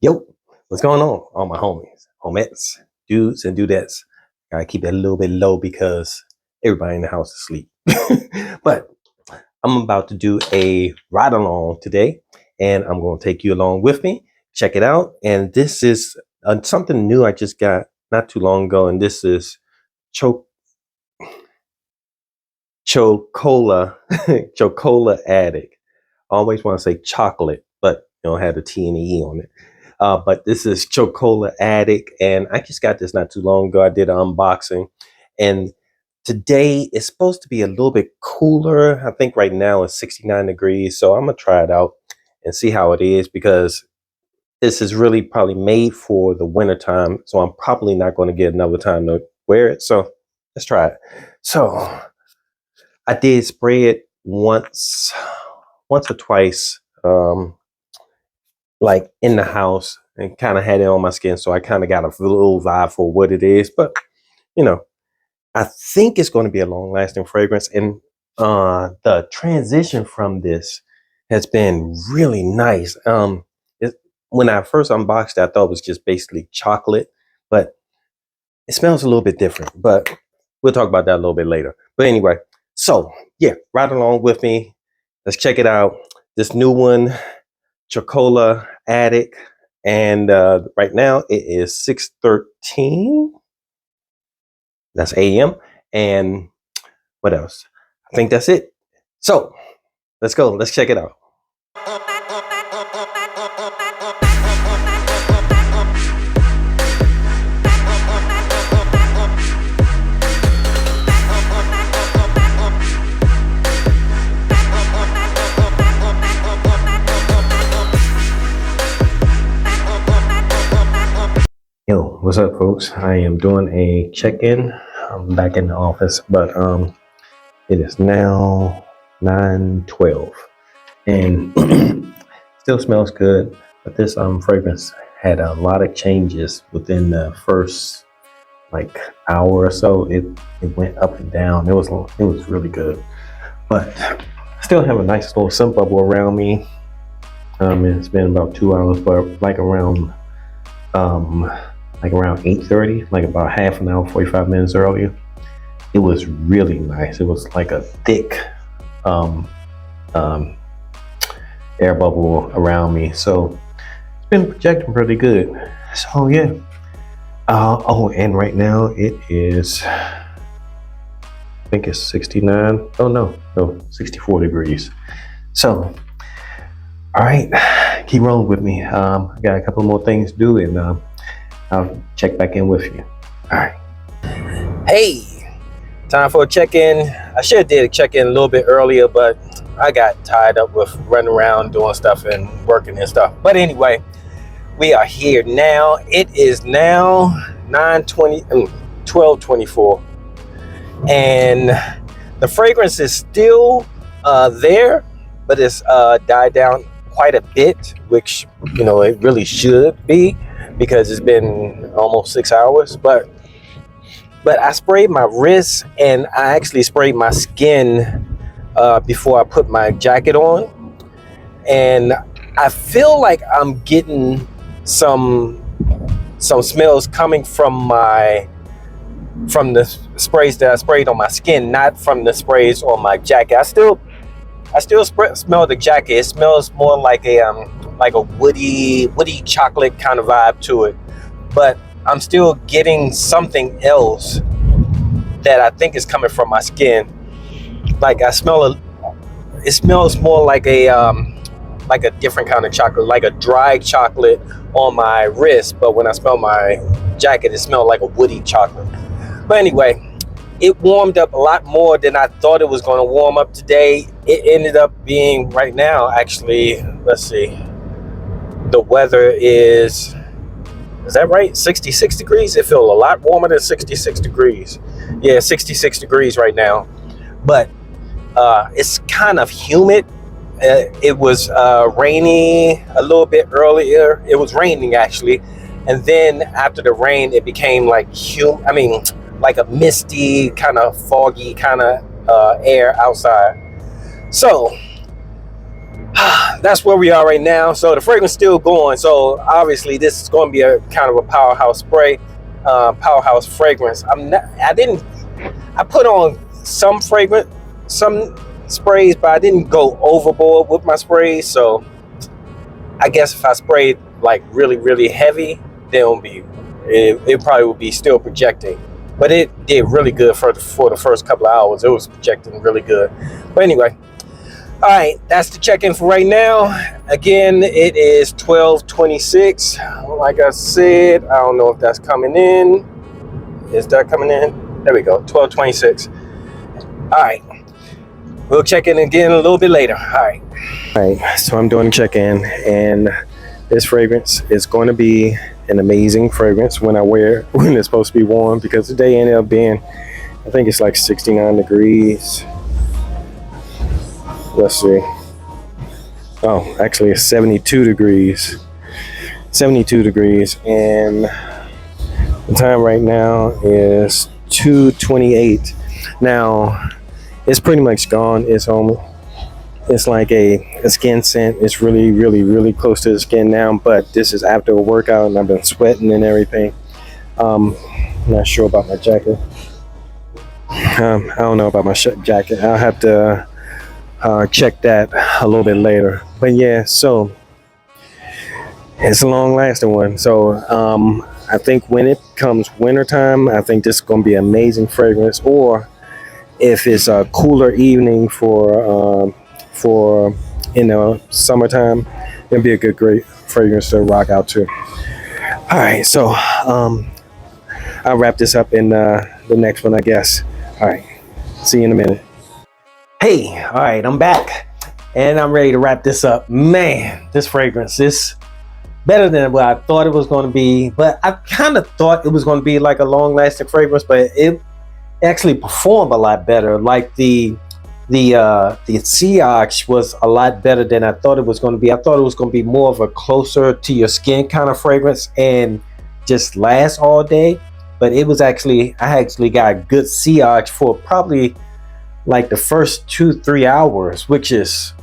Yo, what's going on? All my homies, homettes, dudes, and dudettes. Gotta keep it a little bit low because everybody in the house is asleep. But I'm about to do a ride along today, and I'm going to take you along with me. Check it out. And this is something new I just got not too long ago, and this is Cho- Chocola Chocola Addict. I always want to say chocolate, but you don't have the T and the E on it. But this is Chocola Addict, and I just got this not too long ago. I did an unboxing, and today it's supposed to be a little bit cooler. I think right now it's 69 degrees, so I'm gonna try it out and see how it is because this is really probably made for the winter time. So I'm probably not going to get another time to wear it. So let's try it. So I did spray it once or twice. Like in the house and kind of had it on my skin. So I kind of got a little vibe for what it is. But, you know, I think it's going to be a long lasting fragrance. And the transition from this has been really nice. When I first unboxed it, I thought it was just basically chocolate, but it smells a little bit different. But we'll talk about that a little bit later. But anyway, so yeah, ride along with me. Let's check it out. This new one, Chocola Addict, and right now it is 6:13. That's AM. And what else? I think that's it. So let's go. Let's check it out. Yo, what's up, folks? I am doing a check-in. I'm back in the office, but it is now 9:12, and still smells good. But this fragrance had a lot of changes within the first like hour or so. It went up and down. It was really good, but still have a nice little scent bubble around me. It's been about 2 hours, but like around 8:30, like about half an hour, 45 minutes earlier. It was really nice. It was like a thick air bubble around me. So it's been projecting pretty good. So yeah. Oh, and right now it is, I think it's 69. Oh no, 64 degrees. So, all right, keep rolling with me. I got a couple more things to do, and I'll check back in with you. All right. Hey, time for a check-in. I should have did a check-in a little bit earlier, but I got tied up with running around doing stuff and working and stuff. But anyway, we are here now. It is now 12:24, and the fragrance is still there, but it's died down quite a bit, which it really should be, because it's been almost 6 hours. But I sprayed my wrist, and I actually sprayed my skin before I put my jacket on, and I feel like I'm getting some smells coming from the sprays that I sprayed on my skin, not from the sprays on my jacket. I still smell the jacket. It smells more like a woody chocolate kind of vibe to it, but I'm still getting something else that I think is coming from my skin. Like it smells more like a different kind of chocolate, like a dry chocolate on my wrist. But when I smell my jacket, it smelled like a woody chocolate. But anyway, it warmed up a lot more than I thought it was going to warm up today. It ended up being, right now, actually, let's see, the weather is that right? 66 degrees? It feels a lot warmer than 66 degrees. Yeah, 66 degrees right now. But it's kind of humid. It was rainy a little bit earlier. It was raining, actually. And then after the rain, it became like like a misty, kind of foggy kind of air outside. So That's where we are right now. So the fragrance still going. So obviously this is going to be a kind of a powerhouse spray, powerhouse fragrance. I put on some fragrance, some sprays, but I didn't go overboard with my sprays. So I guess if I sprayed like really, really heavy, then it probably would be still projecting. But it did really good for the first couple of hours. It was projecting really good. But anyway, all right, that's the check-in for right now. Again, it is 12:26. Like I said, I don't know if that's coming in. Is that coming in? There we go, 12:26. All right, we'll check in again a little bit later. All right, so I'm doing a check-in, and this fragrance is going to be an amazing fragrance when I wear it, when it's supposed to be warm, because today ended up being, I think it's like 69 degrees. Let's see. Oh, actually it's 72 degrees. 72 degrees, and the time right now is 2:28. Now, it's pretty much gone. It's like a skin scent. It's really, really, really close to the skin now, but this is after a workout and I've been sweating and everything. I'm not sure about my jacket. I don't know about my jacket. I'll have to check that a little bit later. But yeah, so it's a long lasting one. So I think when it comes wintertime, I think this is going to be an amazing fragrance. Or if it's a cooler evening for in the summertime, it'll be a great fragrance to rock out to. All right, so I'll wrap this up in the next one, I guess. All right, see you in a minute. Hey, all right, I'm back and I'm ready to wrap this up. Man, this fragrance is better than what I thought it was going to be, but I kind of thought it was going to be like a long-lasting fragrance, but it actually performed a lot better. Like the Sillage was a lot better than I thought it was going to be. I thought it was going to be more of a closer to your skin kind of fragrance and just last all day, but I actually got good Sillage for probably like the first 2-3 hours, which is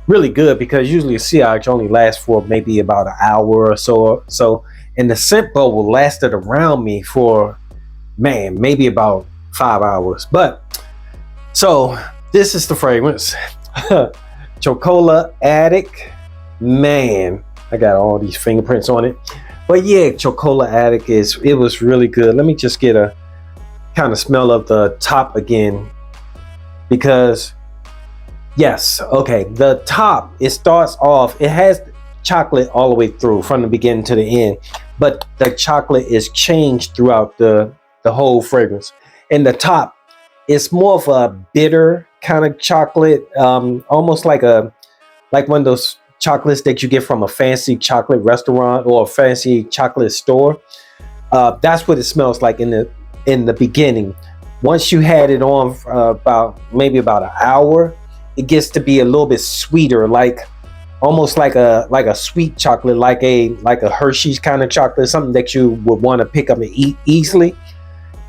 really good because usually a Sillage only lasts for maybe about an hour or so. And the scent bubble lasted around me for, man, maybe about 5 hours. But so this is the fragrance. Chocola Addict. Man, I got all these fingerprints on it. But yeah, Chocola Addict it was really good. Let me just get a kind of smell of the top again. Because yes, okay, the top, it starts off, it has chocolate all the way through from the beginning to the end, but the chocolate is changed throughout the whole fragrance. And the top, it's more of a bitter kind of chocolate, almost like one of those chocolates that you get from a fancy chocolate restaurant or a fancy chocolate store. That's what it smells like in the beginning. Once you had it on about an hour, it gets to be a little bit sweeter, like almost like a sweet chocolate, like a Hershey's kind of chocolate, something that you would want to pick up and eat easily.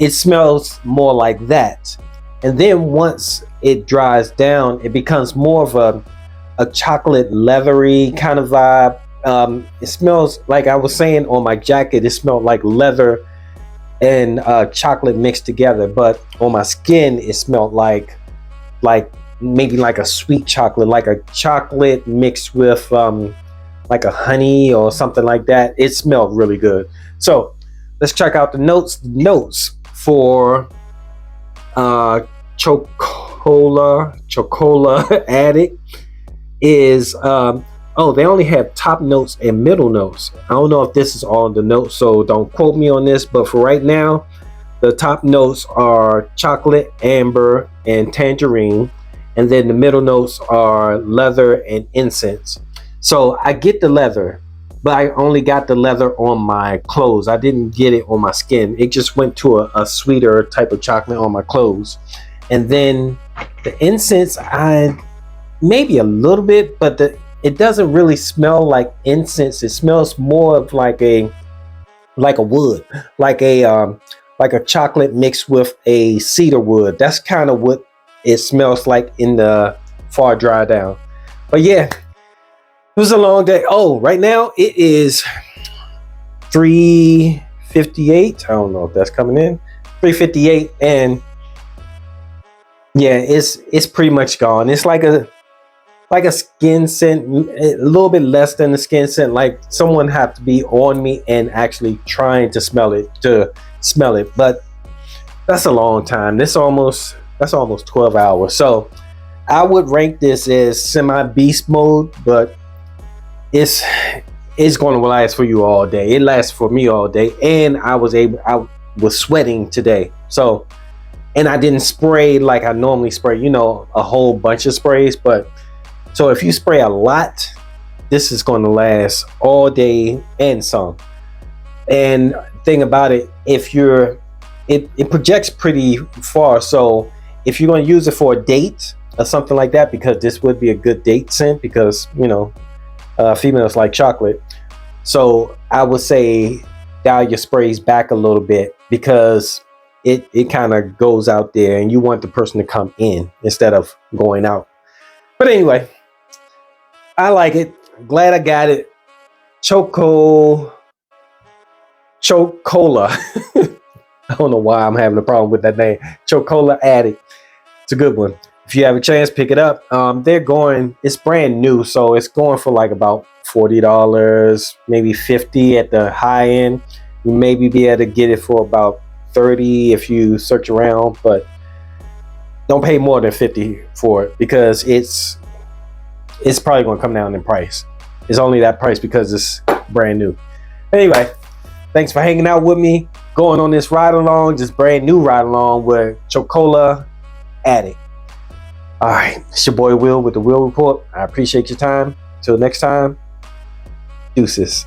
It smells more like that. And then once it dries down, it becomes more of a chocolate leathery kind of vibe. It smells like I was saying on my jacket, it smelled like leather and chocolate mixed together, but on my skin it smelled like maybe like a sweet chocolate, like a chocolate mixed with like a honey or something like that. It smelled really good. So let's check out the notes. Notes for Chocola Addict is they only have top notes and middle notes. I don't know if this is all the notes, so don't quote me on this, but for right now, the top notes are chocolate, amber, and tangerine, and then the middle notes are leather and incense. So I get the leather, but I only got the leather on my clothes. I didn't get it on my skin. It just went to a sweeter type of chocolate on my clothes. And then the incense, maybe a little bit, but it doesn't really smell like incense. It smells more of like a wood, like a chocolate mixed with a cedar wood. That's kind of what it smells like in the far dry down. But yeah, It was a long day. Oh, right now it is 3:58. I don't know if that's coming in. 3:58, and yeah, it's pretty much gone. It's like a skin scent, a little bit less than the skin scent. Like someone have to be on me and actually trying to smell it. But that's a long time. That's almost 12 hours. So I would rank this as semi beast mode, but it's it's going to last for you all day. It lasts for me all day, and I was sweating today. So, and I didn't spray like I normally spray. A whole bunch of sprays. But so if you spray a lot, this is going to last all day and some. And thing about it, it projects pretty far. So if you're going to use it for a date or something like that, because this would be a good date scent, because females like chocolate. So I would say dial your sprays back a little bit, because it kind of goes out there and you want the person to come in instead of going out. But anyway, I like it. Glad I got it. Chocola. I don't know why I'm having a problem with that name. Chocola Addict. It's a good one. If you have a chance, pick it up. It's brand new, so it's going for like about $40, maybe $50 at the high end. You maybe be able to get it for about $30 if you search around, but don't pay more than $50 for it, because it's probably going to come down in price. It's only that price because it's brand new. Anyway, thanks for hanging out with me, going on this ride along, just brand new ride along with Chocola Addict. All right, it's your boy Will with the Will Report. I appreciate your time. Till next time, deuces.